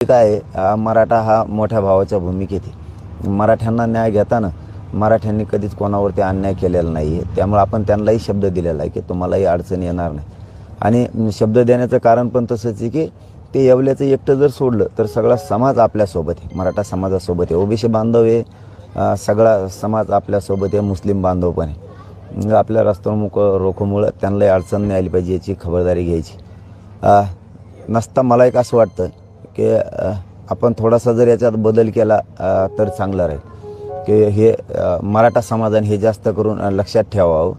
काय मराठा हा मोठ्या भावाच्या भूमिकेत आहे. मराठ्यांना न्याय घेताना मराठ्यांनी कधीच कोणावरती अन्याय केलेला नाही आहे. त्यामुळे आपण त्यांनाही शब्द दिलेला आहे की तुम्हालाही अडचण येणार नाही. आणि शब्द देण्याचं कारण पण तसंच आहे की ते येवल्याचं एकटं जर सोडलं तर सगळा समाज आपल्यासोबत आहे. मराठा समाजासोबत आहे. ओबीसी बांधव आहे, सगळा समाज आपल्यासोबत आहे. मुस्लिम बांधव पण आहे. आपल्या रस्त्यावर रोखमुळं त्यांनाही अडचण नाही आली पाहिजे याची खबरदारी घ्यायची. नसता मला एक असं वाटतं की आपण थोडासा जर याच्यात बदल केला तर चांगलं राहील. की हे मराठा समाजाने हे जास्त करून लक्षात ठेवावं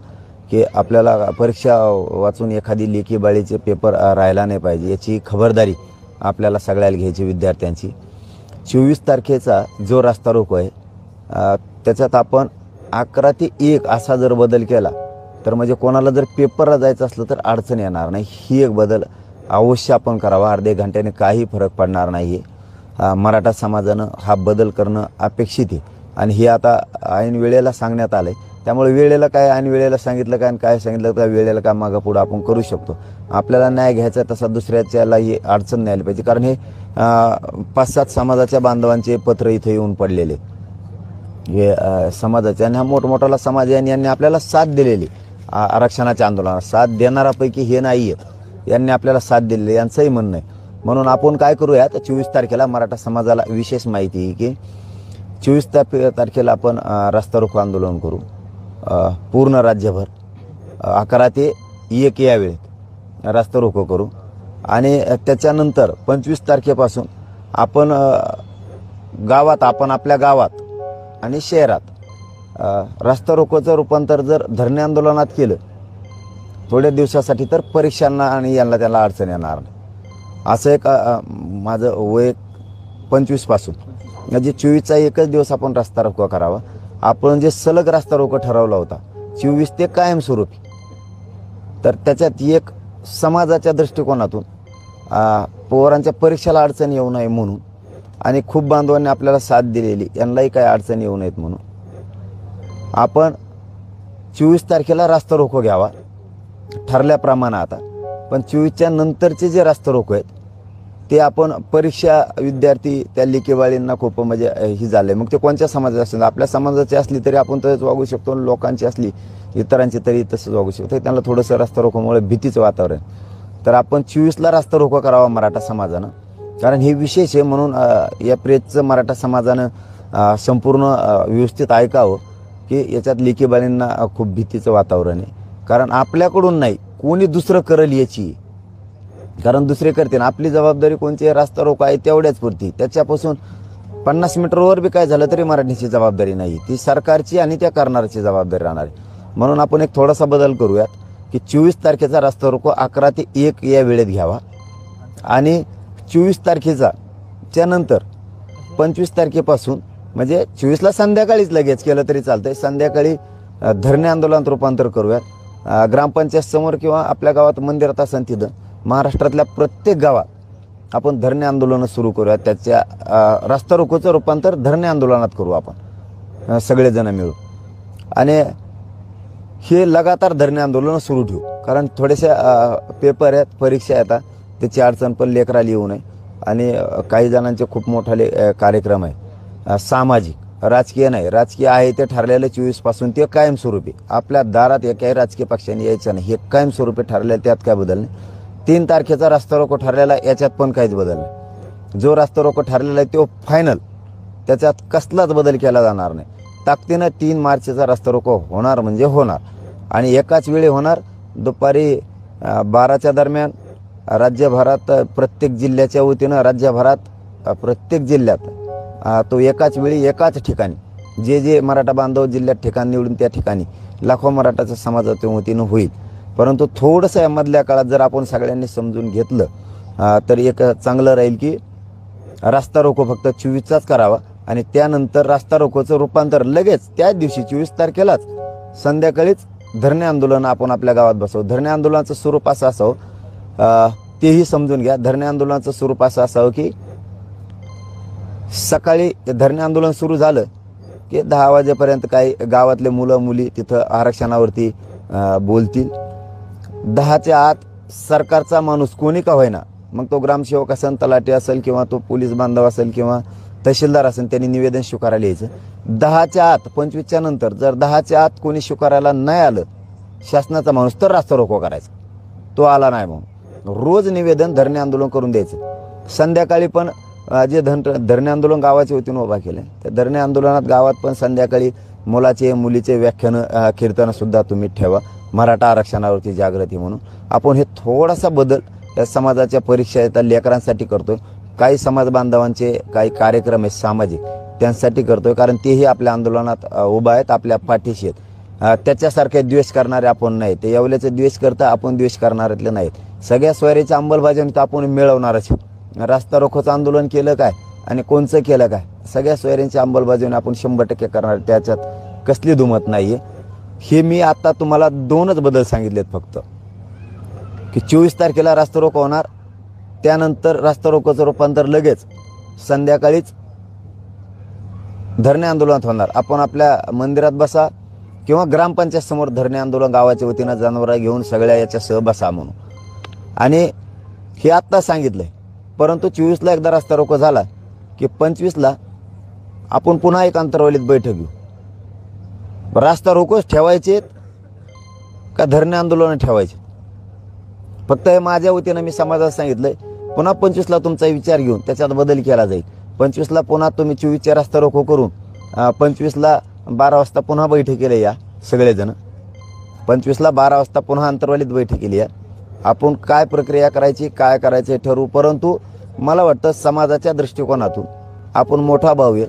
की आपल्याला परीक्षा वाचून एखादी लेखी बाळीचे पेपर राहिला नाही पाहिजे याची खबरदारी आपल्याला सगळ्याला घ्यायची विद्यार्थ्यांची. 24 तारखेचा जो रास्ता रोको आहे त्याच्यात आपण 11 ते 1 असा जर बदल केला तर म्हणजे कोणाला जर पेपरला जायचं असलं तर अडचण येणार नाही. ही एक बदल अवश्य आपण करावा. अर्ध्या घंट्याने काही फरक पडणार नाही आहे. मराठा समाजानं हा बदल करणं अपेक्षित आहे आणि हे आता ऐन वेळेला सांगण्यात आलं आहे. त्यामुळे वेळेला काय ऐन वेळेला सांगितलं काय आणि काय सांगितलं त्या वेळेला काय मागं पुढं आपण करू शकतो. आपल्याला न्याय घ्यायचा तसा दुसऱ्याच्यालाही अडचण नाही आली पाहिजे. कारण हे 5-7 समाजाच्या बांधवांचे पत्र इथे येऊन पडलेले हे समाजाचे आणि हा मोठमोठाला समाज यांनी आपल्याला साथ दिलेली आरक्षणाच्या आंदोलनात. साथ देणारापैकी हे नाही आहेत, यांनी आपल्याला साथ दिलेली यांचंही म्हणणं आहे. म्हणून आपण काय करूया तर 24 तारखेला मराठा समाजाला विशेष माहिती आहे की 24 तारखेला आपण रस्ता रोको आंदोलन करू पूर्ण राज्यभर. 11 ते 1 या वेळेत रस्ता रोको करू आणि त्याच्यानंतर 25 तारखेपासून आपण गावात आपल्या गावात आणि शहरात रस्ता रोकोचं रूपांतर जर धरणे आंदोलनात केलं थोड्या दिवसासाठी तर परीक्षांना आणि यांना त्याला अडचण येणार नाही. असं एक माझं वय 25 पासून म्हणजे 24चा एकच दिवस आपण रस्ता रोको करावा. आपण जे सलग रस्ता रोको ठरवला होता 24 ते कायमस्वरूपी, तर त्याच्यात एक समाजाच्या दृष्टिकोनातून पोरांच्या परीक्षेला अडचण येऊ नये म्हणून आणि खूप बांधवांनी आपल्याला साथ दिलेली यांनाही काही अडचण येऊ नयेत म्हणून आपण 24 तारखेला रस्ता रोको घ्यावा ठरल्याप्रमाणे. आता पण 24च्या नंतरचे जे रस्ता रोको आहेत ते आपण परीक्षा विद्यार्थी त्या लेखेवाळींना खूप म्हणजे ही झालं आहे. मग ते कोणत्या समाजाचे असतील, आपल्या समाजाची असली तरी आपण तसंच वागू शकतो, लोकांची असली इतरांची तरी तसंच वागू शकतो. त्यांना थोडंसं रस्ता रोकोमुळे भीतीचं वातावरण. तर आपण 24ला रस्ता रोको करावा मराठा समाजानं, कारण हे विशेष आहे. म्हणून या प्रेसचं मराठा समाजानं संपूर्ण व्यवस्थित ऐकावं की याच्यात लेखीबाळींना खूप भीतीचं वातावरण आहे. कारण आपल्याकडून नाही कोणी दुसरं करेल याची, कारण दुसरे करते ना. आपली जबाबदारी कोणती रस्ता रोको आहे तेवढ्याच पुरती. त्याच्यापासून 50 मीटरवर बी काय झालं तरी मराठीची जबाबदारी नाही, ती सरकारची आणि त्या करणाऱ्याची जबाबदारी राहणार आहे. म्हणून आपण एक थोडासा बदल करूयात की 24 तारखेचा रस्ता रोको 11 ते 1 या वेळेत घ्यावा आणि 24 तारखेचा त्यानंतर 25 तारखेपासून म्हणजे 24ला संध्याकाळीच लगेच केलं तरी चालतंय. संध्याकाळी धरणे आंदोलनात रूपांतर करूयात. ग्रामपंचायत समोर किंवा आपल्या गावात मंदिरात असेल तिथं महाराष्ट्रातल्या प्रत्येक गावात आपण धरणे आंदोलनं सुरू करूयात. त्याच्या रस्ता रोकोचं रूपांतर धरणे आंदोलनात करू आपण सगळेजण मिळून आणि हे लगातार धरणे आंदोलनं सुरू ठेवू. कारण थोडेशा पेपर आहेत, परीक्षा येतात, त्याची अडचण पण लेकराला येऊ नये. आणि काही जणांचे खूप मोठाले कार्यक्रम आहे सामाजिक, राजकीय नाही. राजकीय आहे ते ठरलेलं 24 पासून ते कायमस्वरूपी आपल्या दारात एकाही राजकीय पक्षाने यायचं नाही, हे कायमस्वरूपी ठरलेलं, त्यात काय बदल नाही. 3 तारखेचा रस्ता रोको ठरलेला याच्यात पण काहीच बदल नाही. जो रस्ता रोको ठरलेला आहे तो फायनल, त्याच्यात कसलाच बदल केला जाणार नाही. ताकदीनं 3 मार्चचा रस्ता रोको होणार म्हणजे होणार आणि एकाच वेळी होणार. दुपारी 12च्या दरम्यान राज्यभरात प्रत्येक जिल्ह्याच्या वतीनं राज्यभरात प्रत्येक जिल्ह्यात तो एकाच वेळी एकाच ठिकाणी जे मराठा बांधव जिल्ह्यात ठिकाण निवडून त्या ठिकाणी लाखो मराठाच्या समाजाच्या वतीनं होईल. परंतु थोडंसं यामधल्या काळात जर आपण सगळ्यांनी समजून घेतलं तर एक चांगलं राहील की रस्ता रोको फक्त 24चाच करावा आणि त्यानंतर रस्ता रोकोचं रूपांतर लगेच त्याच दिवशी 24 तारखेलाच संध्याकाळीच धरणे आंदोलन आपण आपल्या गावात बसवू. धरणे आंदोलनाचं स्वरूप असं असावं तेही समजून घ्या. धरणे आंदोलनाचं स्वरूप असं असावं की सकाळी धरणे आंदोलन सुरू झालं की 10 वाजेपर्यंत काही गावातले मुलं मुली तिथं आरक्षणावरती बोलतील. 10च्या आत सरकारचा माणूस कोणी का होईना मग तो ग्रामसेवक असेल, तलाठी असेल, किंवा तो पोलीस बांधव असेल, किंवा तहसीलदार असेल, त्यांनी निवेदन स्वीकारायला यायचं. 10च्या आत, 25च्या नंतर जर 10च्या आत कोणी स्वीकारायला नाही आलं शासनाचा माणूस, तर रास्ता रोको करायचा. तो आला नाही म्हणून रोज निवेदन, धरणे आंदोलन करून द्यायचं. संध्याकाळी पण जे धरणे आंदोलन गावाच्या वतीनं उभा केले, त्या धरणे आंदोलनात गावात पण संध्याकाळी मुलाचे मुलीचे व्याख्यानं कीर्तनसुद्धा तुम्ही ठेवा, मराठा आरक्षणावरती जागृती म्हणून. आपण हे थोडासा बदल या समाजाच्या परीक्षा येतात लेकरांसाठी करतो आहे. काही समाज बांधवांचे काही कार्यक्रम आहेत सामाजिक, त्यांसाठी करतो आहे, कारण तेही आपल्या आंदोलनात उभा आहेत, आपल्या पाठीशी आहेत. त्याच्यासारखे द्वेष करणारे आपण नाही. ते येवल्याचे द्वेष करता, आपण द्वेष करणाऱ्यातले नाहीत. सगळ्या सोयरीच्या अंमलबजावणी तर आपण मिळवणारच. रास्ता रोकोचं आंदोलन केलं काय आणि कोणचं केलं काय, सगळ्या सोयऱ्यांची अंमलबजावणी आपण 100% करणार, त्याच्यात कसली दुमत नाही आहे. हे मी आता तुम्हाला 2च बदल सांगितलेत फक्त, की 24 तारखेला रास्ता रोको होणार, त्यानंतर रास्ता रोकोचं रूपांतर लगेच संध्याकाळीच धरणे आंदोलनात होणार. आपण आपल्या मंदिरात बसा किंवा ग्रामपंचायत समोर धरणे आंदोलन गावाच्या वतीनं जनावरं घेऊन सगळ्या याच्यासह बसा म्हणून. आणि हे आत्ता सांगितलं आहे, परंतु 24ला एकदा रास्ता रोको झाला की 25ला आपण पुन्हा एक अंतर्वालीत बैठक घेऊ. रास्ता रोकोच ठेवायचे का धरणे आंदोलन ठेवायचे, फक्त हे माझ्या वतीनं मी समाजाला सांगितलंय. पुन्हा 25ला तुमचा विचार घेऊन त्याच्यात बदल केला जाईल. 25ला पुन्हा तुम्ही 24च्या रास्ता रोको करून 25ला 12 वाजता पुन्हा बैठकीला या सगळेजण. 25ला 12 वाजता पुन्हा अंतर्वालीत बैठकीला या. आपण काय प्रक्रिया करायची, काय करायचं हे ठरवू. परंतु मला वाटतं समाजाच्या दृष्टिकोनातून आपण मोठा भाऊ आहे,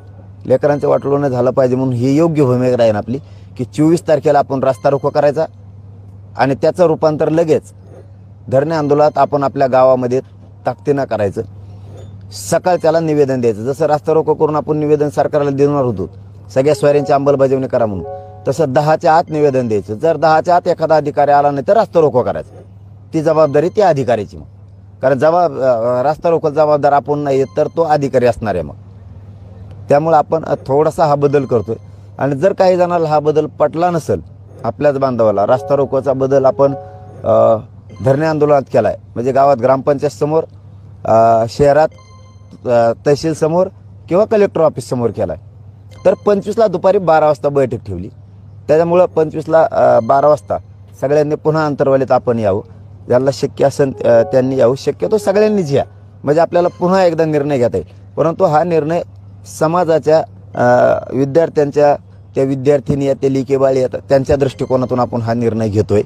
लेकरांचं वाटोळं झालं पाहिजे म्हणून ही योग्य भूमिका राहील आपली, की 24 तारखेला आपण रास्ता रोको करायचा आणि त्याचं रूपांतर लगेच धरणे आंदोलनात आपण आपल्या गावामध्ये ताकदीनं करायचं. सकाळ त्याला निवेदन द्यायचं. जसं रास्ता रोको करून आपण निवेदन सरकारला देणार होतो सगळ्या सोयऱ्यांची अंमलबजावणी करा म्हणून, तसं 10च्या आत निवेदन द्यायचं. जर 10च्या आत एखादा अधिकारी आला नाही तर रास्ता रोको करायचं. ती जबाबदारी त्या अधिकाऱ्याची. मग कारण रास्ता रोको जबाबदार आपण नाही तर तो अधिकारी असणार आहे. मग त्यामुळे आपण थोडासा हा बदल करतोय. आणि जर काही जणांना हा बदल पटला नसेल, आपल्याच बांधवाला रास्ता रोकोचा बदल आपण धरणे आंदोलनात केला आहे, म्हणजे गावात ग्रामपंचायत समोर, शहरात तहसील समोर किंवा कलेक्टर ऑफिस समोर केला आहे, तर 25ला दुपारी 12 वाजता बैठक ठेवली. त्याच्यामुळं 25ला 12 वाजता सगळ्यांनी पुन्हा अंतर्वालीत आपण यावं. ज्यांना शक्य असेल त्यांनी यावं. शक्यतो सगळ्यांनीच या, म्हणजे आपल्याला पुन्हा एकदा निर्णय घेता येईल. परंतु हा निर्णय समाजाच्या विद्यार्थ्यांच्या, त्या विद्यार्थिनी आहेत, ते लिकेबाळी आहेत, त्यांच्या दृष्टिकोनातून आपण हा निर्णय घेतोय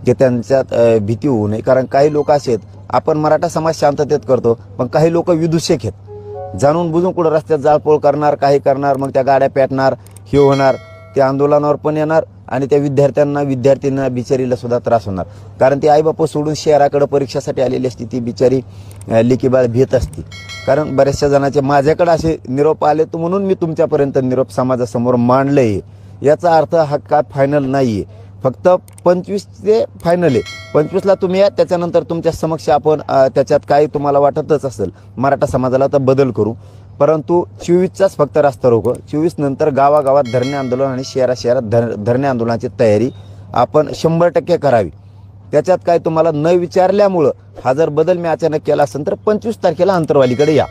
की त्यांच्यात भीती होऊ नये. कारण काही लोक असे आहेत, आपण मराठा समाज शांततेत करतो, पण काही लोक विदूषक आहेत, जाणून बुजून कुठं रस्त्यात जाळपोळ करणार, काही करणार, मग त्या गाड्या पेटणार, हे होणार, ते आंदोलनावर पण येणार आणि त्या विद्यार्थ्यांना बिचारीला सुद्धा त्रास होणार. कारण ती आईबाप सोडून शहराकडे परीक्षेसाठी आलेली असती, ती बिचारी लिकीबाळ भीत असते. कारण बऱ्याचशा जणांचे माझ्याकडे असे निरोप आले, तर म्हणून मी तुमच्यापर्यंत निरोप समाजासमोर मांडले. याचा अर्थ हा काय फायनल नाही आहे, फक्त 25 ते फायनल आहे. 25ला तुम्ही या, त्याच्यानंतर तुमच्या समक्ष आपण त्याच्यात काही तुम्हाला वाटतच असेल मराठा समाजाला तर बदल करू. परंतु 24चाच फक्त रास्ता रोको. 24 नंतर गावागावात धरणे आंदोलन आणि शहरात धरणे आंदोलनाची तयारी आपण 100% करावी. त्याच्यात काय तुम्हाला न विचारल्यामुळं हा जर बदल मी अचानक केला असेल तर 25 तारखेला अंतर्वालीकडे या.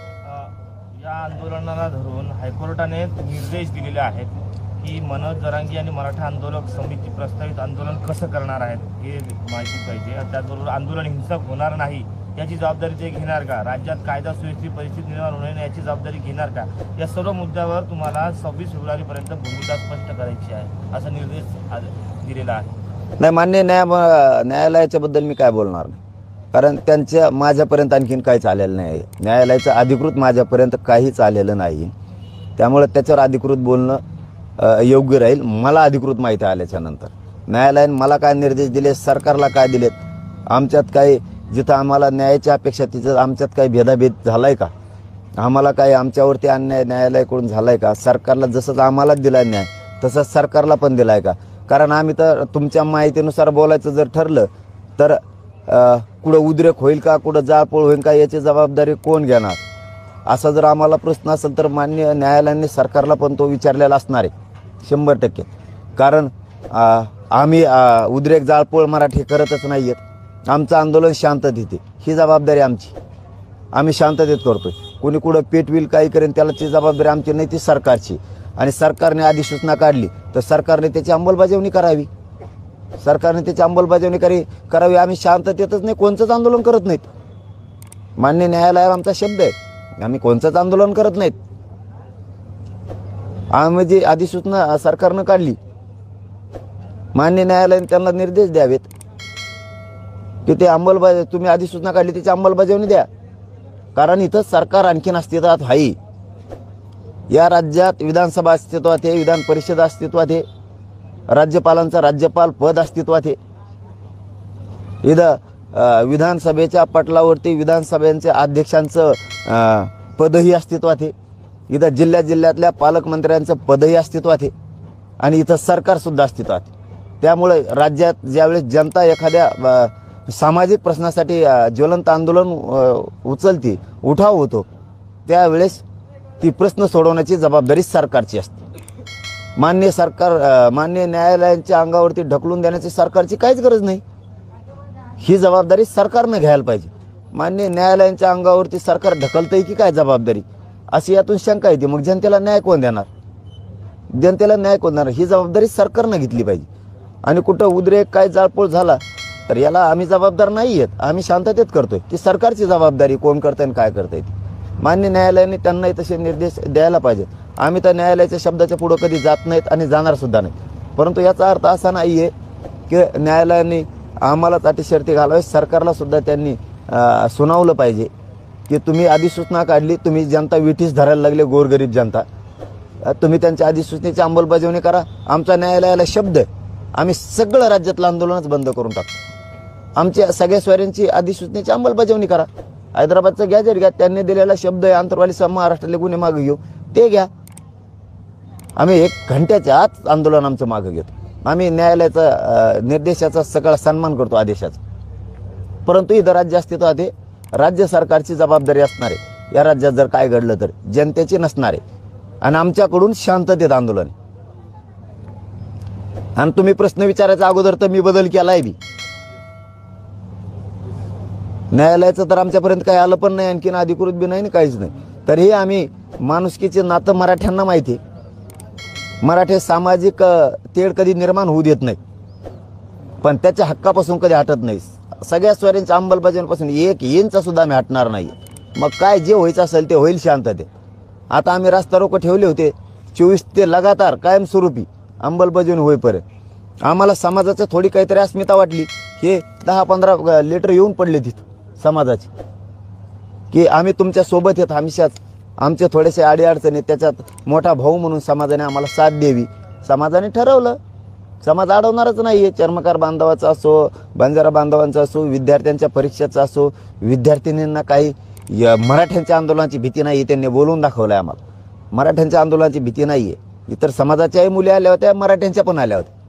या आंदोलनाला धरून हायकोर्टाने निर्देश दिलेले आहेत की मनोज जरांगे आणि मराठा आंदोलक समिती प्रस्तावित आंदोलन कसं करणार आहेत हे माहिती पाहिजे. त्याचबरोबर आंदोलन हिंसक होणार नाही याची जबाबदारी ते घेणार का, राज्यात कायदा सुव्यवस्थेची परिस्थिती निर्माण होणार नाही याची जबाबदारी घेणार का, या सर्व मुद्द्यावर तुम्हाला 26 फेब्रुवारीपर्यंत भूमिका स्पष्ट करायची आहे असा निर्देश दिलेला आहे. नाही, मान्य न्यायालयाच्याबद्दल मी काय बोलणार नाही, कारण त्यांच्या माझ्यापर्यंत आणखीन काहीच आलेलं नाही. न्यायालयाचं अधिकृत माझ्यापर्यंत काहीच आलेलं नाही, त्यामुळे त्याच्यावर अधिकृत बोलणं योग्य राहील. मला अधिकृत माहिती आल्याच्यानंतर न्यायालयाने मला काय निर्देश दिले, सरकारला काय दिलेत, आमच्यात काही जिथं आम्हाला न्यायाची अपेक्षा तिथं आमच्यात काही भेदाभेद झाला आहे का, आम्हाला काही आमच्यावरती अन्याय न्यायालयाकडून झाला आहे का, सरकारला जसंच आम्हालाच दिला आहे न्याय तसंच सरकारला पण दिला आहे का. कारण आम्ही तर तुमच्या माहितीनुसार बोलायचं जर ठरलं तर कुठं उद्रेक होईल का, कुठं जाळपोळ होईल का, याची जबाबदारी कोण घेणार, असा जर आम्हाला प्रश्न असेल तर मान्य न्यायालयाने सरकारला पण तो विचारलेला असणार आहे 100%. कारण आम्ही उद्रेक जाळपोळ मराठी करतच नाही आहेत, आमचं आंदोलन शांततेत, ही जबाबदारी आमची. आम्ही शांततेत करतोय. कोणी कुठं पेटविल काही करेन त्याला ती जबाबदारी आमची नाही, ती सरकारची. आणि सरकारने अधिसूचना काढली तर सरकारने त्याची अंमलबजावणी करावी. सरकारने त्याची अंमलबजावणी करावी. आम्ही शांततेतच नाही, कोणतंच आंदोलन करत नाहीत. मान्य न्यायालयाला आमचा शब्द आहे, आम्ही कोणतंच आंदोलन करत नाहीत. आम्ही जी अधिसूचना सरकारनं काढली, मान्य न्यायालयाने त्यांना निर्देश द्यावेत की ते तुम्ही अधिसूचना काढली त्याची अंमलबजावणी द्या. कारण इथं सरकार आणखीन अस्तित्वात आहे. या राज्यात विधानसभा अस्तित्वात आहे, विधान परिषद अस्तित्वात आहे, राज्यपालांचं राज्यपाल पद अस्तित्वात आहे. इथं विधानसभेच्या पटलावरती विधानसभेच्या अध्यक्षांचं पदही अस्तित्वात आहे. इथं जिल्ह्यातल्या पालकमंत्र्यांचं पदही अस्तित्वात आहे. आणि इथं सरकारसुद्धा अस्तित्वात आहे. त्यामुळे राज्यात ज्यावेळेस जनता एखाद्या सामाजिक प्रश्नासाठी ज्वलंत आंदोलन उचलते, उठाव होतो, त्यावेळेस ती प्रश्न सोडवण्याची जबाबदारी सरकारची असते. मान्य न्यायालयांच्या अंगावरती ढकलून देण्याची सरकारची काहीच गरज नाही. ही जबाबदारी सरकारनं घ्यायला पाहिजे. मान्य न्यायालयांच्या अंगावरती सरकार ढकलतंय की काय जबाबदारी, अशी यातून शंका येते. मग जनतेला न्याय कोण देणार? जनतेला न्याय कोण देणार? ही जबाबदारी सरकारनं घेतली पाहिजे. आणि कुठं उद्रेक काय जाळपोळ झाला तर याला आम्ही जबाबदार नाही आहेत, आम्ही शांततेत करतोय. ती सरकारची जबाबदारी, कोण करतंय आणि काय करतंय ती. मान्य न्यायालयाने त्यांनाही तसे निर्देश द्यायला पाहिजेत. आम्ही तर न्यायालयाच्या शब्दाच्या पुढं कधी जात नाहीत आणि जाणार सुद्धा नाही. परंतु याचा अर्थ असा नाही आहे की न्यायालयाने आम्हालाच अटी शर्ती घालावे. सरकारला सुद्धा त्यांनी सुनावलं पाहिजे की तुम्ही अधिसूचना काढली, तुम्ही जनता विठीस धरायला लागले, गोरगरीब जनता, तुम्ही त्यांच्या अधिसूचनेची अंमलबजावणी करा. आमचा न्यायालयाला शब्द आहे, आम्ही सगळं राज्यातलं आंदोलनच बंद करून टाकतो. आमच्या सगळ्या स्वाऱ्यांची अधिसूचनेची अंमलबजावणी करा. हैदराबादचं गॅजेट घ्या, त्यांनी दिलेला शब्द आहे आंतरवाली महाराष्ट्रातले गुन्हे मागे घेऊ, ते घ्या. आम्ही 1 घंट्याच्या आत आंदोलन आमचं मागं घेतो. आम्ही न्यायालयाचा निर्देशाचा सगळा सन्मान करतो, आदेशाचा. परंतु इथं राज्य अस्तित्वात आहे, राज्य सरकारची जबाबदारी असणार आहे. या राज्यात जर काय घडलं तर जनतेची नसणार आहे. आणि आमच्याकडून शांततेत आंदोलन. आणि तुम्ही प्रश्न विचारायच्या अगोदर तर मी बदल केलाय बी. न्यायालयाचं तर आमच्यापर्यंत काही आलं पण नाही, आणखीन अधिकृत बी नाही, काहीच नाही. तरीही आम्ही माणुसकीचे नातं मराठ्यांना माहिती आहे. मराठी सामाजिक तेढ कधी निर्माण होऊ देत नाही, पण त्याच्या हक्कापासून कधी हटत नाही. सगळ्या स्वाऱ्यांच्या अंमलबजावणीपासून 1 इंच सुद्धा आम्ही हटणार नाही. मग काय जे व्हायचं असेल ते होईल शांततेत. आता आम्ही रास्ता रोको ठेवले होते 24 ते लगातार कायमस्वरूपी अंमलबजावणी होईपर्यंत. आम्हाला समाजाचं थोडी काहीतरी अस्मिता वाटली. हे 10-15 लेटर येऊन पडले तिथं समाजाचे की आम्ही तुमच्या सोबत येत, हमेशाच आमचे थोडेसे अडीअडचणी, त्याच्यात मोठा भाऊ म्हणून समाजाने आम्हाला साथ द्यावी. समाजाने ठरवलं, समाज अडवणारच नाही आहे. चर्मकार बांधवाचा असो, बंजारा बांधवांचा असो, विद्यार्थ्यांच्या परीक्षेचा असो, विद्यार्थिनींना काही मराठ्यांच्या आंदोलनाची भीती नाही आहे. त्यांनी बोलून दाखवलं आहे आम्हाला. मराठ्यांच्या आंदोलनाची भीती नाही आहे. इतर समाजाच्याही मुली आल्या होत्या, मराठ्यांच्या पण आल्या होत्या.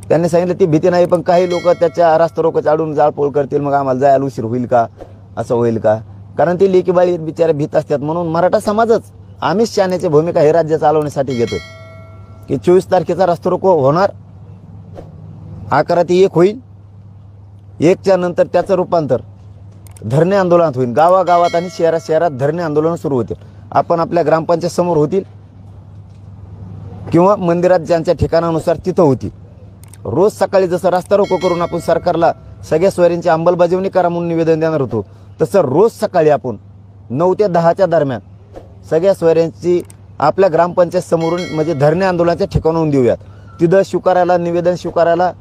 त्यांनी सांगितलं ती भीती नाही, पण काही लोक त्याच्या रास्ता रोको चाडून जाळपोळ करतील, मग आम्हाला जायला उशीर होईल का, असं होईल का. कारण ती लेकी बाळी बिचारे भीत असतात. म्हणून मराठा समाजच आम्हीच शाण्याची भूमिका हे राज्य चालवण्यासाठी घेतोय की 24 तारखेचा रास्ता रोको होणार, 11 ते 1 होईल. 1च्या नंतर त्याचं रूपांतर धरणे आंदोलनात होईल. गावागावात आणि शहरात धरणे आंदोलन सुरू होतील. आपण आपल्या ग्रामपंचायत समोर होतील किंवा मंदिरात ज्यांच्या ठिकाणानुसार तिथं होतील. रोज सकाळी जसं रास्ता रोको करून आपण सरकारला सगळ्या स्वारींची अंमलबजावणी करा म्हणून निवेदन देणार होतो, तसं रोज सकाळी आपण 9 ते 10च्या दरम्यान सगळ्या स्वाऱ्यांची आपल्या ग्रामपंचायत समोरून म्हणजे धरणे आंदोलनाच्या ठिकाणाहून देऊयात. तिथं स्वीकारायला, निवेदन स्वीकारायला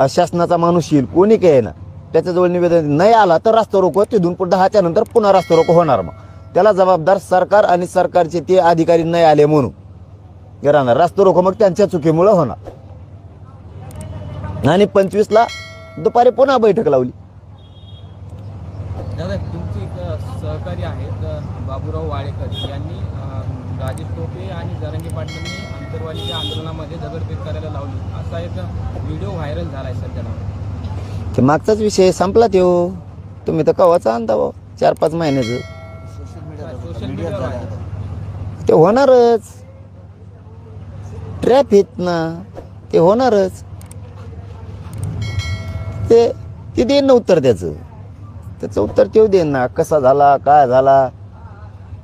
शासनाचा माणूस येईल, कोणी काय ना त्याच्याजवळ निवेदन नाही आला तर रास्ता रोको, तिथून 10च्या नंतर पुन्हा रास्ता रोको होणार. मग त्याला जबाबदार सरकार आणि सरकारचे ते अधिकारी नाही आले म्हणून राहणार. रास्ता रोको मग त्यांच्या चुकीमुळे होणार. आणि 25ला दुपारी पुन्हा बैठक लावली. दादा, तुमचे सहकारी आहेत बाबूराव वाडेकर यांनी राजेश टोपे आणि जरांगे पाटलांनी आंतरवालीच्या आंदोलनामध्ये दगडफेक करायला लावली, असा एक व्हिडिओ व्हायरल झालाय सध्याला. ते मागचाच विषय संपला. तो तुम्ही तर कवाचा आणता भाऊ 4-5 महिन्याचं. सोशल मीडियावर आहे ते होणारच. ट्रॅफिक ना ते होणारच. ते देईन ना उत्तर त्याचं. त्याचं उत्तर तेव देईन ना, कसा झाला काय झाला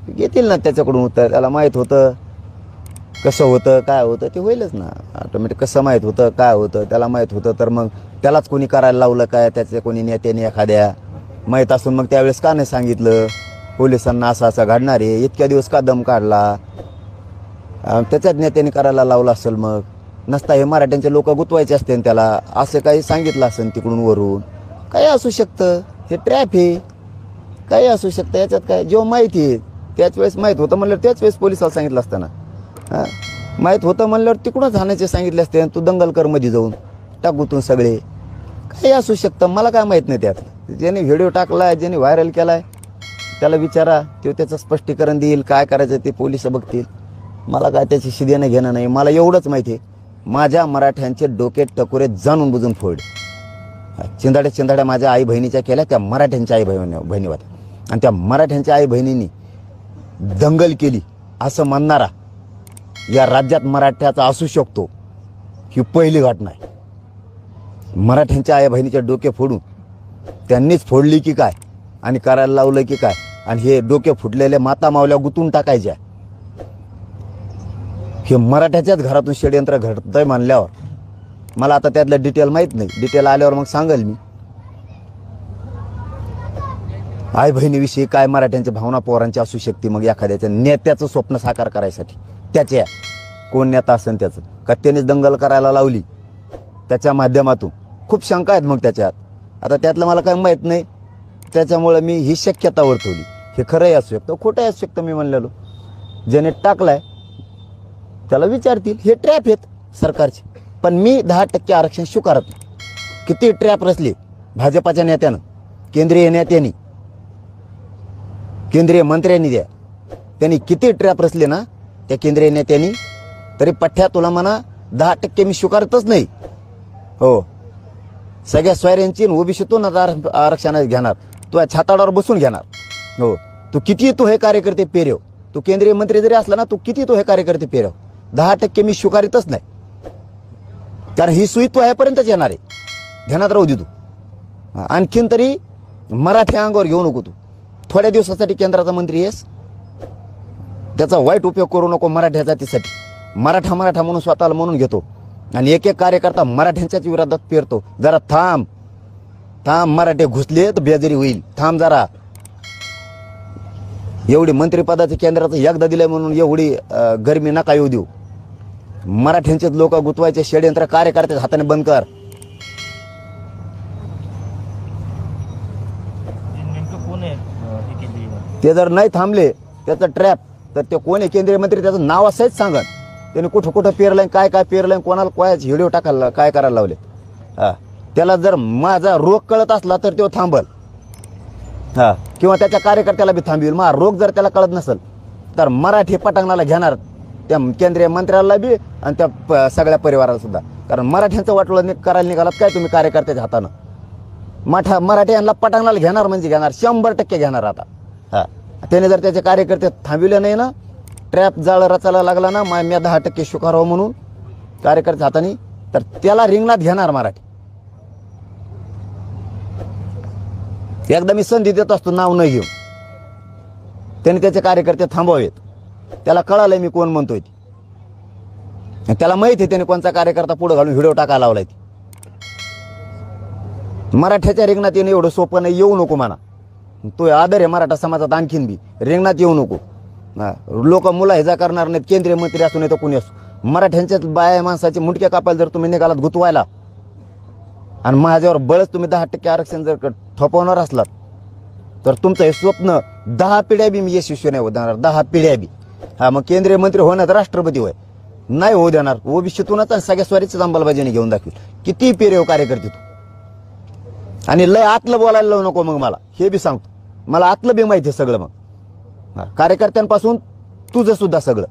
घेतील ना त्याच्याकडून उत्तर. त्याला माहीत होतं कसं होतं काय होतं ते होईलच ना ऑटोमॅटिक. कसं माहीत होतं काय होतं त्याला माहीत होतं तर मग त्यालाच कोणी करायला लावलं काय, त्याचे कोणी नेत्याने एखाद्या माहीत असून मग त्यावेळेस का नाही सांगितलं पोलिसांना असं असं घडणार आहे, इतक्या दिवस का दम काढला, त्याच्याच नेत्याने करायला लावलं असेल. मग नसता हे मराठ्यांचे लोक गुतवायचे असते त्याला, असं काही सांगितलं असेल तिकडून वरून. काही असू शकतं, हे ट्रॅप आहे, काही असू शकतं याच्यात काय. जेव्हा माहिती आहे त्याच वेळेस माहीत होतं म्हणल्यावर त्याच वेळेस पोलिसाला सांगितलं असतं ना. हां माहीत होतं म्हणल्यावर तिकडूनच हाणायचे सांगितले असते, तू दंगलकरमध्ये जाऊन टाकूतून सगळे. काही असू शकतं, मला काय माहीत नाही त्यात. ज्याने व्हिडिओ टाकला आहे ज्याने व्हायरल केला आहे त्याला विचारा, तो त्याचं स्पष्टीकरण देईल, काय करायचं ते पोलिस बघतील. मला काय त्याची देणं घेणं नाही. मला एवढंच माहिती आहे माझ्या मराठ्यांचे डोके टकुरे जाणून बुजून फोड. चिंधाड्या माझ्या आई बहिणीच्या केल्या, त्या मराठ्यांच्या आई बहिणी होत्या. आणि त्या मराठ्यांच्या आई बहिणींनी दंगल केली असं म्हणणारा या राज्यात मराठ्याचा असू शकतो, ही पहिली घटना आहे. मराठ्यांच्या आई बहिणीचे डोके फोडून त्यांनीच फोडली की काय आणि करायला लावलं की काय, आणि हे डोके फुटलेले माता मावल्या गुतून टाकायच्या. हे मराठ्याच्याच घरातून षडयंत्र घडतंय म्हणल्यावर मला आता त्यातलं डिटेल माहीत नाही. डिटेल आल्यावर मग सांगेल मी. आई बहिणीविषयी काय मराठ्यांच्या भावना पोरांची असू शकते मग एखाद्याच्या नेत्याचं स्वप्न साकार करायसाठी. त्याच्या कोण नेता असेल त्याचं का त्यानेच दंगल करायला लावली त्याच्या माध्यमातून, खूप शंका आहेत मग त्याच्यात. आता त्यातलं मला काय माहीत नाही, त्याच्यामुळं मी ही शक्यता वर्तवली. हे खरंही असू शकतं खोटंही असू शकतं. मी म्हणलेलो ज्याने टाकलाय त्याला विचारतील. हे ट्रॅप आहेत सरकारचे, पण मी 10% आरक्षण स्वीकारत नाही. किती ट्रॅप रचले भाजपाच्या नेत्यानं, केंद्रीय नेत्यांनी, केंद्रीय मंत्र्यांनी, त्यांनी किती ट्रॅप रचले ना त्या केंद्रीय नेत्यांनी, तरी पठ्ठ्या तुला म्हणा 10% मी स्वीकारतच नाही. हो सगळ्या सोयऱ्यांची ओबीसीतून आरक्षण घेणार, तू छाताडावर बसून घेणार. हो तू किती तू हे कार्यकर्ते पेरव, तू केंद्रीय मंत्री जरी असला ना, तू किती तू हे कार्यकर्ते पेरव, 10% मी स्वीकारितच नाही. कारण ही सुई तू ह्यापर्यंतच येणार आहे, ध्यानात राहू दे तू. आणखीन तरी मराठी अंगावर घेऊ नको. तू थोड्या दिवसासाठी केंद्राचा मंत्री आहेस, त्याचा वाईट उपयोग करू नको मराठ्या जातीसाठी. मराठा म्हणून स्वतःला म्हणून घेतो आणि एक एक कार्यकर्ता मराठ्यांच्याच विरोधात पेरतो. जरा थांब, मराठे घुसले तर बेजारी होईल, थांब जरा. एवढी मंत्रिपदाचं केंद्राचं एकदा दिलंय म्हणून एवढी गरमी नका येऊ देऊ. मराठ्यांचेच लोक गुतवायचे षडयंत्र कार्यकर्त्याच्या हाताने बंद कर. नेमकं कोण आहे हे केंद्रीय मंत्री? ते जर नाही थांबले त्याचं ट्रॅप, तर ते कोण आहे केंद्रीय मंत्री त्याचं नाव असंच सांगत. त्याने कुठं पेरलंय काय पेरलंय, कोणाला काय व्हिडिओ टाकायला काय करायला लावले. हां त्याला जर माझा रोग कळत असला तर तो थांबल. हां किंवा त्याच्या कार्यकर्त्याला बी थांबवेल. मग रोग जर त्याला कळत नसेल तर मराठी पटांगणाला घेणार त्या केंद्रीय मंत्र्याला बी आणि त्या सगळ्या परिवाराला सुद्धा. कारण मराठ्यांचं वाटोळं करायला निघालात काय तुम्ही कार्यकर्त्याच्या हातानं. मराठ्यांना पटांगणाला घेणार म्हणजे घेणार, 100% घेणार. आता हां त्याने जर त्याचे कार्यकर्ते थांबविले नाही ना, ट्रॅप जाळ रचायला लागला ना, मी 10% स्वीकारावं म्हणून कार्यकर्त्या हाताने, तर त्याला रिंगणात घेणार मराठी. एकदा मी संधी देत असतो नाव न घेऊन. त्याने त्याचे कार्यकर्ते थांबवावेत. त्याला कळालंय मी कोण म्हणतोय ते. त्याला माहिती आहे त्याने कोणता कार्यकर्ता पुढे घालून व्हिडिओ टाकायला लावलाय. मराठ्याच्या रिंगणात येणं एवढं सोपं नाही. येऊ नको म्हणा, तो आदर आहे मराठा समाजात. आणखीन बी रिंगणात येऊ नको. लोक मुलाहिजा करणार नाहीत, केंद्रीय मंत्री असू नाही तर कोणी असो. मराठ्यांच्याच बाया माणसाचे मुंडके कापायला जर तुम्ही निघालात गुतवायला आणि माझ्यावर बळच तुम्ही 10% आरक्षण जर थोपवणार असलात तर तुमचं हे स्वप्न 10 पिढ्या बी मी यशस्वी नाही होणार. 10 पिढ्या बी. हा मग केंद्रीय मंत्री होणार राष्ट्रपती होय नाही होऊ देणार. ओबीसीतूनच आणि सगळ्या स्वारीचीच अंमलबजावणी घेऊन दाखवी. किती पेरेव कार्यकर्ते तू. आणि लय आतलं बोलायला लावू नको मग मला, हे बी सांगतो. मला आतलं बी माहिती आहे सगळं. मग कार्यकर्त्यांपासून तुझं सुद्धा सगळं.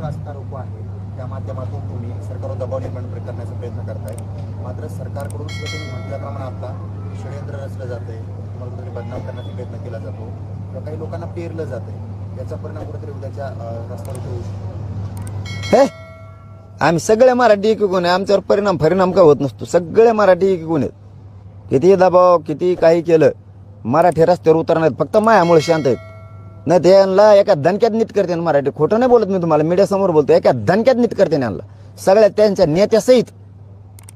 रास्ता रोको आहे त्या माध्यमातून तुम्ही सरकारवर दबाव निर्माण करण्याचा प्रयत्न करताय. मात्र सरकारकडून सुद्धा तुम्ही म्हटल्याप्रमाणे आता षडयंत्र रचलं जातंय, तुम्हाला कुठेतरी बदनाम करण्याचा प्रयत्न केला जातो किंवा काही लोकांना पेरलं जातंय. याचा परिणाम कुठेतरी उद्याच्या रस्ता रोको होऊ शकतो. हे आम्ही सगळे मराठी एकीकून आहे, आमच्यावर परिणाम काय होत नसतो. सगळे मराठी एकीकून आहेत. किती दबाव किती काही केलं मराठी रस्त्यावर उतरणार फक्त मायामुळे शांत आहेत. नाही ते यांना एका दणक्यात नीट करते ना मराठी. खोटं नाही बोलत मी तुम्हाला, मीडियासमोर बोलतो. एका दणक्यात नीट करते ना यांना सगळ्या त्यांच्या नेत्यासहित.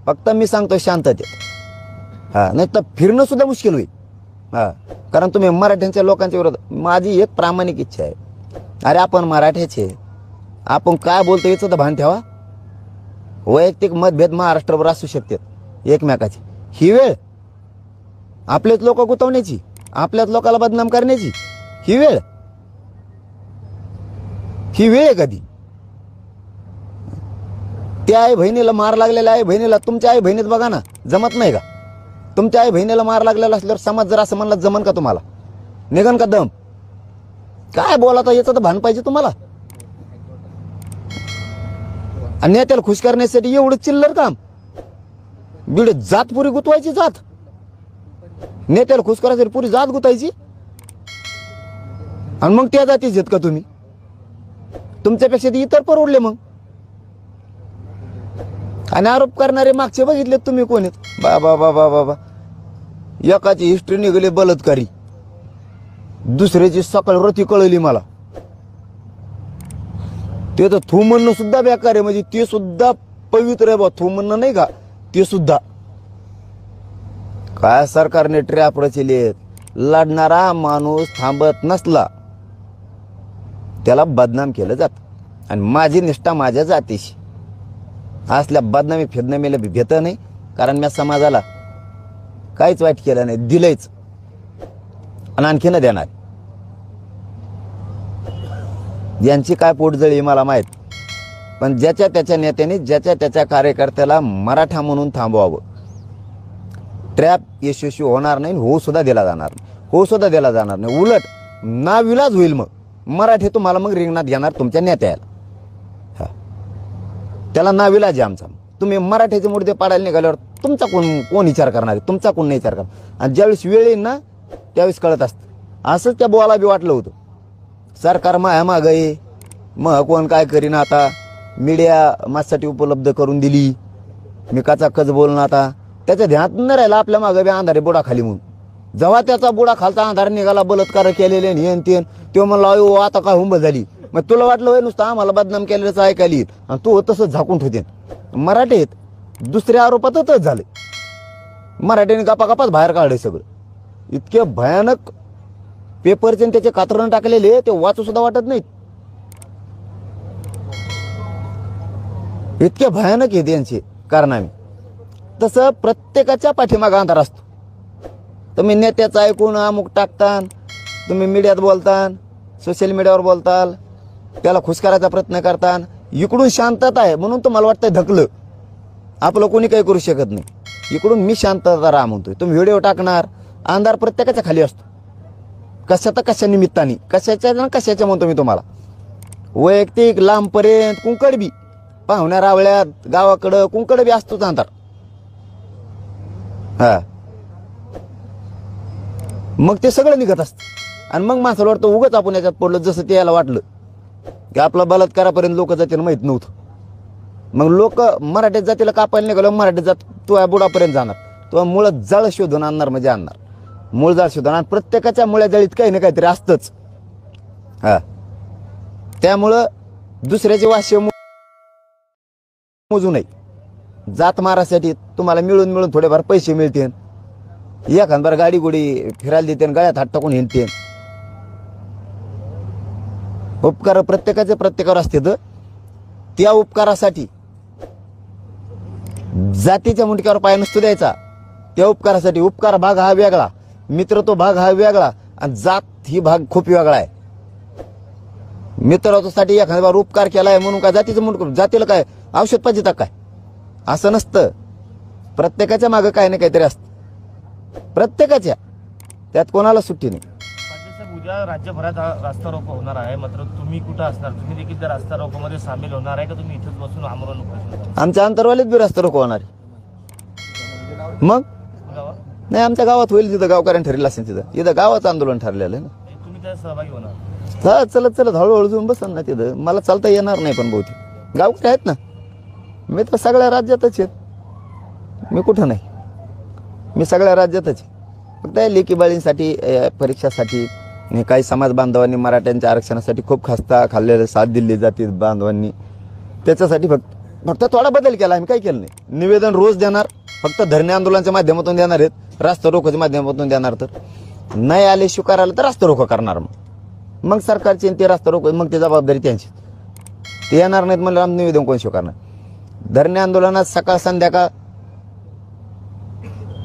फक्त मी सांगतो शांततेत. हा नाही तर फिरणं सुद्धा मुश्किल होईल. हा कारण तुम्ही मराठ्यांच्या लोकांच्या विरोधात. माझी एक प्रामाणिक इच्छा आहे, अरे आपण मराठ्याचे, आपण काय बोलतो याचं तर भान ठेवा. वैयक्तिक मतभेद महाराष्ट्रभर असू शकतात एकमेकाची. ही वेळ आपलेच लोक गुतवण्याची, आपल्याच लोकांना बदनाम करण्याची ही वेळ आहे कधी. त्या आई बहिणीला मार लागलेला आहे बहिणीला तुमच्या आई बहिणीत बघा ना, जमत नाही का? तुमच्या आई बहिणीला मार लागलेला असल्यावर समाज जर असं म्हणला जमन का तुम्हाला? निघन का दम? काय बोलाता याचं तर भान पाहिजे तुम्हाला. आणि नेत्याला खुश करण्यासाठी एवढं चिल्लर काम. बीड जात पुरी गुतवायची, जात नेत्याला खुश करायसाठी पुरी जात गुतायची. आणि मग त्या जातीच आहेत का तुम्ही? तुमच्यापेक्षा ते इतर परवडले मग. आणि आरोप करणारे मागचे बघितले तुम्ही कोण आहेत? बाबा बाबा बाबा, एकाची हिस्ट्री निघाली बलात्कारी, दुसऱ्याची सकाळ रती कळली मला. ते तर थू म्हणणं सुद्धा बेकार आहे. म्हणजे ते सुद्धा पवित्र आहे बा, थू म्हणणं नाही का ते सुद्धा. काय सरकारने ट्रॅप रचलेत. लढणारा माणूस थांबत नसला त्याला बदनाम केलं जात. आणि माझी निष्ठा माझ्या जातीशी असल्या बदनामी फिदनामीला भेट नाही. कारण मी समाजाला काहीच वाईट केलं नाही, दिलंच आणि आणखीन देणार. यांची काय पोटजळी मला माहीत, पण ज्याच्या त्याच्या नेत्याने ज्याच्या त्याच्या कार्यकर्त्याला मराठा म्हणून थांबवावं. ट्रॅप यशस्वी होणार नाही, होऊ सुद्धा दिला जाणार नाही. उलट नाविलाज होईल. मग मराठी तुम्हाला मग रिंगणात घेणार तुमच्या नेत्याला. हा त्याला नाविलाज आहे आमचा. तुम्ही मराठीचे मुद्दे पाडायला निघाल्यावर तुमचा कोण विचार करणार आहे? तुमचा कोण नाही विचार करणार. आणि ज्यावेळेस वेळ येईल ना त्यावेळेस कळत असतं. असंच त्या बोला बी वाटलं होतं. सरकार माया मागं आहे, मग कोण काय करीन. आता मीडिया माझ्यासाठी उपलब्ध करून दिली, मी कच बोलणं. आता त्याच्या ध्यानात न राहिला आपल्या मागं बी अंधारे बुडा खाली म्हणून. जेव्हा त्याचा बुडा खालचा अंधार निघाला, बलात्कार केलेले हेन तेन, तेव्हा म्हणला अयो आता काय हुंब झाली. मग तुला वाटलं होय नुसतं आम्हाला बदनाम केलेलं ऐकायला येईल आणि तू तसंच झाकून ठेवते. मराठीत दुसऱ्या आरोपातच झाले. मराठीने गपागपाच बाहेर काढले सगळं. इतके भयानक पेपरचे त्याचे कातरण टाकलेले ते वाचू सुद्धा वाटत नाहीत. इतके भयानक आहेत यांचे कारनामे. तसं प्रत्येकाच्या पाठीमागे अंधार असतो. तुम्ही नेत्याचं ऐकून अमुक टाकतान, तुम्ही मीडियात बोलतान, सोशल मीडियावर बोलताल, त्याला खुश करायचा प्रयत्न करतान. इकडून शांतता आहे म्हणून तुम्हाला वाटतंय धकलं आपलं कोणी काही करू शकत नाही. इकडून मी शांतता राहा म्हणतोय. तुम्ही व्हिडिओ टाकणार, अंधार प्रत्येकाच्या खाली असतो. कशा निमित्ताने, कशाच्या म्हणतो मी तुम्हाला. वैयक्तिक लांबपर्यंत कुंकड बी पाहुण्या रावळ्यात गावाकडं कुंकड बी असतोच अंधार. हा मग ते सगळं निघत असतं. आणि मग माणसाला वाटतं उगाच आपण याच्यात पडलो. जसं ते याला वाटलं की आपला बलात्कारापर्यंत लोक जातीला माहीत नव्हतं. मग लोक मराठी जातीला कापायला निघालो. मराठी जात तो या बुडापर्यंत जाणार. तो मूळ जाळ शोधून आणणार म्हणजे आणणार. मूळ जाळ शोधून. आणि प्रत्येकाच्या मुळ्या जाळीत काही ना काहीतरी असतंच. हा त्यामुळं दुसऱ्याचे वाश्य मोजू नये. जात मारासाठी तुम्हाला मिळून थोडेफार पैसे मिळतील. एखादबार गाडी गोडी फिरायला देते, गळ्यात हात टाकून हिंडते. उपकार प्रत्येकावर असते. तर त्या उपकारासाठी जातीच्या मुंडक्यावर पाय नसतो द्यायचा. त्या उपकारासाठी उपकार भाग हा वेगळा, मित्रत्व भाग हा वेगळा, आणि जात ही भाग खूप वेगळा आहे. मित्रत्वासाठी एखाद्या बार उपकार केलाय म्हणून काय जातीचं मुंडक, जातीला काय औषध पाहिजे तर काय? असं नसतं. प्रत्येकाच्या मागं काय ना काहीतरी असतं. प्रत्येकाच्या, त्यात कोणाला सुट्टी नाही. उद्या राज्यभरात रास्ता रोको होणार आहे, मात्र तुम्ही कुठं असणार? तुम्ही देखील त्या रास्ता रोकोमध्ये सामील होणार आहे का तुम्ही इथेच बसून आमरण उपोषण? आमच्या अंतरवालीत बी रास्ता रोको होणार आहे. मग नाही आमच्या गावात होईल, तिथं गावकऱ्यांनी ठरलेलं असेल. तिथं इथं गावाचं आंदोलन ठरलेलं आहे ना. तुम्ही त्यात सहभागी होणार? चलत हळूहळू जाऊन बसन ना तिथं. मला चालता येणार नाही पण बहुतेक गावकरी आहेत ना. मी तर सगळ्या राज्यातच आहेत, मी कुठं नाही, मी सगळ्या राज्यातच आहे. फक्त लेकी बाळींसाठी परीक्षासाठी काही समाज बांधवांनी मराठ्यांच्या आरक्षणासाठी खूप खस्ता खाल्लेलं साथ दिली जाते बांधवांनी, त्याच्यासाठी फक्त थोडा बदल केला, आम्ही काही केलं नाही. निवेदन रोज देणार, फक्त धरणे आंदोलनाच्या माध्यमातून देणार आहेत, रास्ता रोकोच्या माध्यमातून देणार. तर नाही आले स्वीकारायला तर रास्ता रोको करणार. मग सरकारची ते रास्ता रोको, मग ती जबाबदारी त्यांची. ते येणार नाहीत म्हणलं आम्ही निवेदन कोण स्वीकारणार. धरणे आंदोलनात सकाळ संध्याकाळ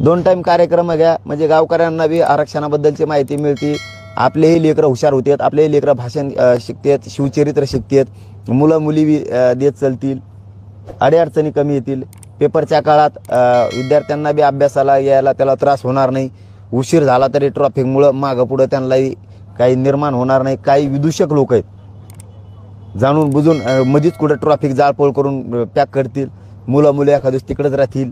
2 टाईम कार्यक्रम घ्या, म्हणजे गावकऱ्यांना बी आरक्षणाबद्दलची माहिती मिळते. आपलेही लेकरं हुशार होतात, आपलेही लेकरं भाषण शिकतात, शिवचरित्र शिकतात, मुलं मुली बी देत चालतील, अडीअडचणी कमी येतील. पेपरच्या काळात विद्यार्थ्यांना बी अभ्यासाला यायला त्याला त्रास होणार नाही. उशीर झाला तरी ट्रॉफिकमुळं मागं पुढं त्यांनाही काही निर्माण होणार नाही. काही विदूषक लोक आहेत, जाणून बुजून मधीच कुठं ट्रॉफिक जाळपोळ करून पॅक करतील, मुलं मुली एखाद दिवस तिकडेच राहतील,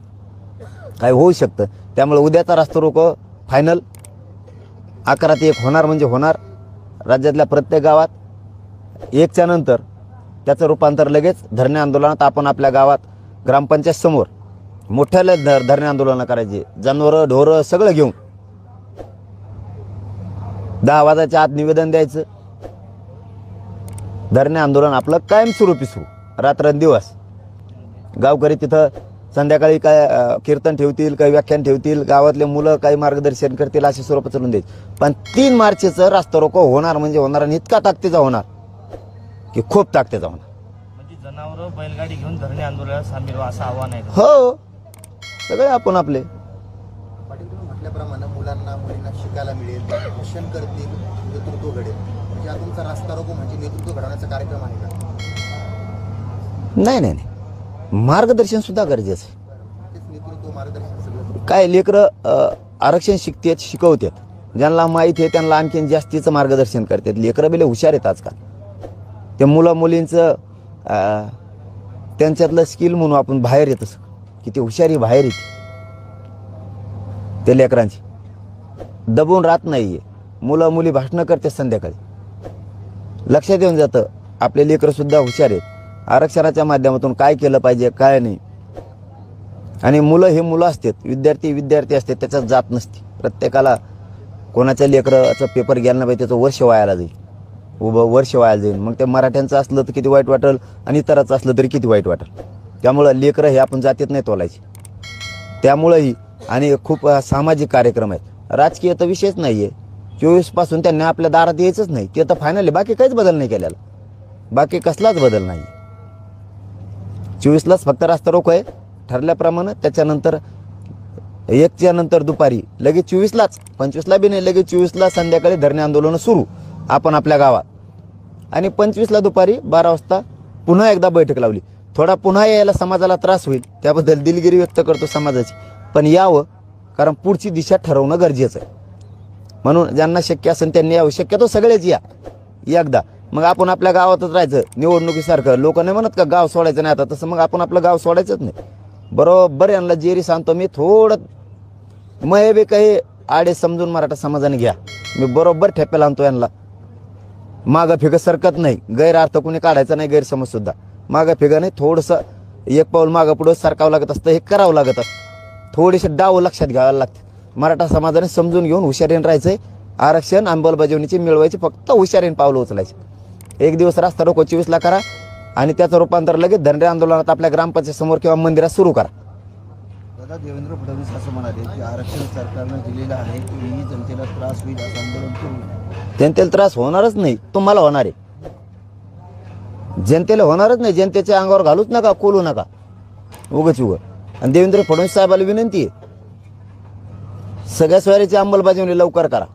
काय होऊ शकतं. त्यामुळे उद्याचा रास्ता रोको फायनल 11 ते 1 होणार म्हणजे होणार. राज्यातल्या प्रत्येक गावात 1च्या नंतर त्याचं रूपांतर लगेच धरणे आंदोलनात. आपण आपल्या गावात ग्रामपंचायत समोर मोठ्याला धरणे आंदोलनं करायचे, जनावरं ढोरं सगळं घेऊन 10 वाजायच्या आत निवेदन द्यायचं. धरणे आंदोलन आपलं कायमस्वरूपी सुरू, रात्रंदिवस. गावकरी तिथं संध्याकाळी काय कीर्तन ठेवतील, काही व्याख्यान ठेवतील, गावातले मुलं काही मार्गदर्शन करतील, असे स्वरूप चालून द्यायचे. पण 3 मार्चचं रास्ता रोको होणार म्हणजे होणार, आणि इतका ताकदीचा होणार की खूप ताकदीचा होणार. म्हणजे जनावरं बैलगाडी घेऊन धरणे आंदोलनात सामील व्हा असं आव्हान आहे. हो, सगळे आपण आपले. पाटील तुम्ही म्हटल्याप्रमाणे मुलांना मुलींना शिकायला मिळेल, शिक्षण करतील, नेतृत्व घडेल. म्हणजे हा तुमचा रास्ता रोको म्हणजे नेतृत्व घडवण्याचा कार्यक्रम आहे का? नाही नाही नाही, मार्गदर्शन सुद्धा गरजेचं आहे. तेच नेतृत्व मार्गदर्शन सगळं. काय लेकरं आरक्षण शिकतात, शिकवतात, ज्यांना माहीत आहे त्यांना आणखीन जास्तीचं मार्गदर्शन करतात. लेकरं बिले हुशार आहेत आजकाल. ते मुलं मुलींचं त्यांच्यातलं स्किल म्हणून आपण बाहेर येतं, किती हुशारी बाहेर येते ते लेकरांची, दबून राहत नाही आहे. मुलं मुली भाषणं करतात संध्याकाळी, लक्षात येऊन जातं आपले लेकरंसुद्धा हुशार आहेत. आरक्षणाच्या माध्यमातून काय केलं पाहिजे काय नाही. आणि मुलं हे मुलं असतात, विद्यार्थी असतात, त्याच्यात जात नसते. प्रत्येकाला कोणाच्या लेकराचं पेपर घ्यायला नाही पाहिजे, त्याचं वर्ष वायाला जाईल, वर्ष वायाला जाईल. मग ते मराठ्यांचं असलं तर किती वाईट वाटेल, आणि इतराचं असलं तरी किती वाईट वाटेल. त्यामुळं लेकरं हे आपण जातीत नाही तोलायचे. त्यामुळंही आणि खूप सामाजिक कार्यक्रम आहेत, राजकीय तर विषयच नाही आहे. 24 त्यांनी आपल्या दारात यायचंच नाही, ते तर फायनल आहे. बाकी काहीच बदल नाही केलेला, बाकी कसलाच बदल नाही. 24लाच फक्त रास्ता रोको आहे ठरल्याप्रमाणे. त्याच्यानंतर 1च्या नंतर दुपारी लगेच 24लाच, 25ला बी नाही, लगेच 24ला संध्याकाळी धरणे आंदोलनं सुरू आपण आपल्या गावात. आणि 25ला दुपारी 12 वाजता पुन्हा एकदा बैठक लावली. थोडा पुन्हा यायला समाजाला त्रास होईल, त्याबद्दल दिलगिरी व्यक्त करतो समाजाची. पण यावं, कारण पुढची दिशा ठरवणं गरजेचं आहे. म्हणून ज्यांना शक्य असेल त्यांनी यावं. शक्यतो सगळेच या एकदा. मग आपण आपल्या गावातच राहायचं निवडणुकीसारखं. लोक नाही म्हणत का गाव सोडायचं नाही आता, तसं मग आपण आपलं गाव सोडायचंच नाही. बरोबर यांना जेरी सांगतो मी, थोडं मय बी काही आडे समजून मराठा समाजाने घ्या. मी बरोबर ठेप्याला आणतो यांना. मागं फिगं सरकत नाही, गैरअर्थ कोणी काढायचा नाही, गैरसमजसुद्धा. मागं फिगं नाही, थोडंसं एक पाऊल मागं पुढं सरकावं लागत असतं, हे करावं लागत असतं. थोडेसे डाव लक्षात घ्यावं लागते. मराठा समाजाने समजून घेऊन हुशारीने राहायचं आहे. आरक्षण अंमलबजावणीची मिळवायची, फक्त हुशारीने पावलं उचलायचे. 1 दिवस रास्ता रोको 24ला करा, आणि त्याचं रूपांतर लगेच धरणे आंदोलनात आपल्या ग्रामपंचायत समोर किंवा मंदिरात सुरू करा. दादा, देवेंद्र फडणवीस असं म्हणाले की आरक्षण सरकारनं दिलेलं आहे, की जनतेला त्रास होईल असं आंदोलन करू नये. जनतेला त्रास होणारच नाही, तुम्हाला होणार आहे. जनतेला होणारच नाही. जनतेच्या अंगावर घालूच नका, कोलू नका उगच. आणि देवेंद्र फडणवीस साहेबाला विनंती आहे, सगळ्या स्वारीची अंमलबजावणी लवकर करा.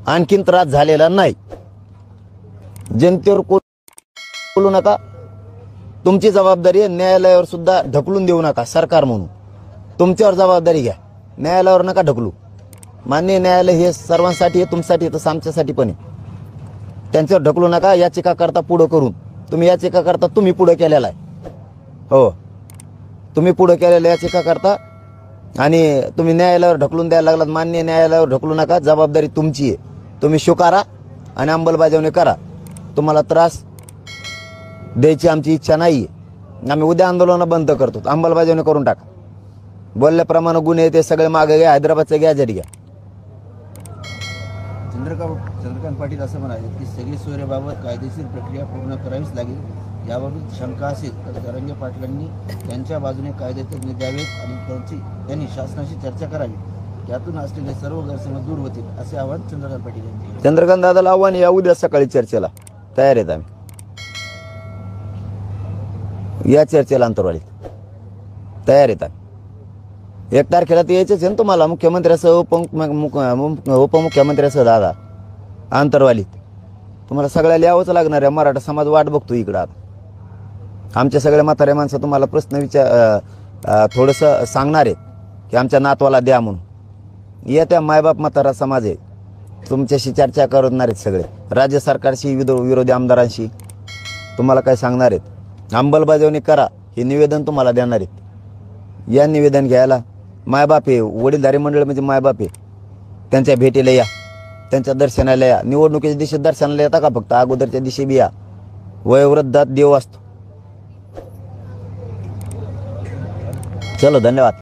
आणखीन त्रास झालेला नाही. जनतेवर कोलू नका. तुमची जबाबदारी आहे. न्यायालयावर सुद्धा ढकलून देऊ नका. सरकार म्हणून तुमच्यावर जबाबदारी घ्या. न्यायालयावर नका ढकलू. माननीय न्यायालय हे सर्वांसाठी आहे, तुमच्यासाठी तसं आमच्यासाठी पण आहे. त्यांच्यावर ढकलू नका. याचिका करता पुढं करून, तुम्ही याचिका करता, तुम्ही पुढं केलेला आहे. हो, तुम्ही पुढं केलेलं याचिका करता, आणि तुम्ही न्यायालयावर ढकलून द्यायला लागलात. मान्य न्यायालयावर ढकलू नका. जबाबदारी तुमची आहे. तुम्ही स्वीकारा आणि अंमलबजावणी करा. तुम्हाला त्रास द्यायची आमची इच्छा नाही आहे. आम्ही उद्या आंदोलन बंद करतो, अंमलबजावणी करून टाका. बोलल्याप्रमाणे गुन्हे ते सगळे मागे घ्या, हैदराबादचं गॅजेट घ्या. चंद्रकांत पाटील असं म्हणाले की सगळी सोयऱ्याबाबत कायदेशीर प्रक्रिया पूर्ण करावीच लागेल. याबाबत शंका असेल तर जरांगे पाटलांनी त्यांच्या बाजूने कायदेतज्ञ द्यावेत आणि त्यांनी शासनाशी चर्चा करावी. यातून असलेले सर्व गैरसमज दूर होतील असे आवाहन चंद्रकांत पाटील यांनी केले. चंद्रकांत दादाला आव्हान, या उद्या सकाळी चर्चेला तयार आहेत आम्ही. या चर्चेला अंतर्वालीत तयार आहेत आम्ही. 1 तारखेला ते यायचेच आहे ना तुम्हाला, मुख्यमंत्र्यासह उपमुख्यमंत्र्यासह दादा अंतर्वालीत. तुम्हाला सगळ्याला यावंच लागणार आहे. मराठा समाज वाट बघतो इकडं. आता आमच्या सगळ्या म्हाताऱ्या माणसं तुम्हाला प्रश्न थोडंसं सांगणार आहेत की आमच्या नातवाला द्या म्हणून. या त्या मायबाप म्हातारा समाज आहे, तुमच्याशी चर्चा करणार आहेत सगळे. राज्य सरकारशी, विरोधी आमदारांशी तुम्हाला काय सांगणार आहेत. अंमलबजावणी करा हे निवेदन तुम्हाला देणार आहेत. या निवेदन घ्यायला मायबाप आहे, वडीलधारी मंडळ म्हणजे मायबाप आहे. त्यांच्या भेटीला या, त्यांच्या दर्शनाला या. निवडणुकीच्या दिवशी दर्शनाला येता का फक्त, अगोदरच्या दिवशी बी या. वयोवृद्धात देव असतो. चलो, धन्यवाद.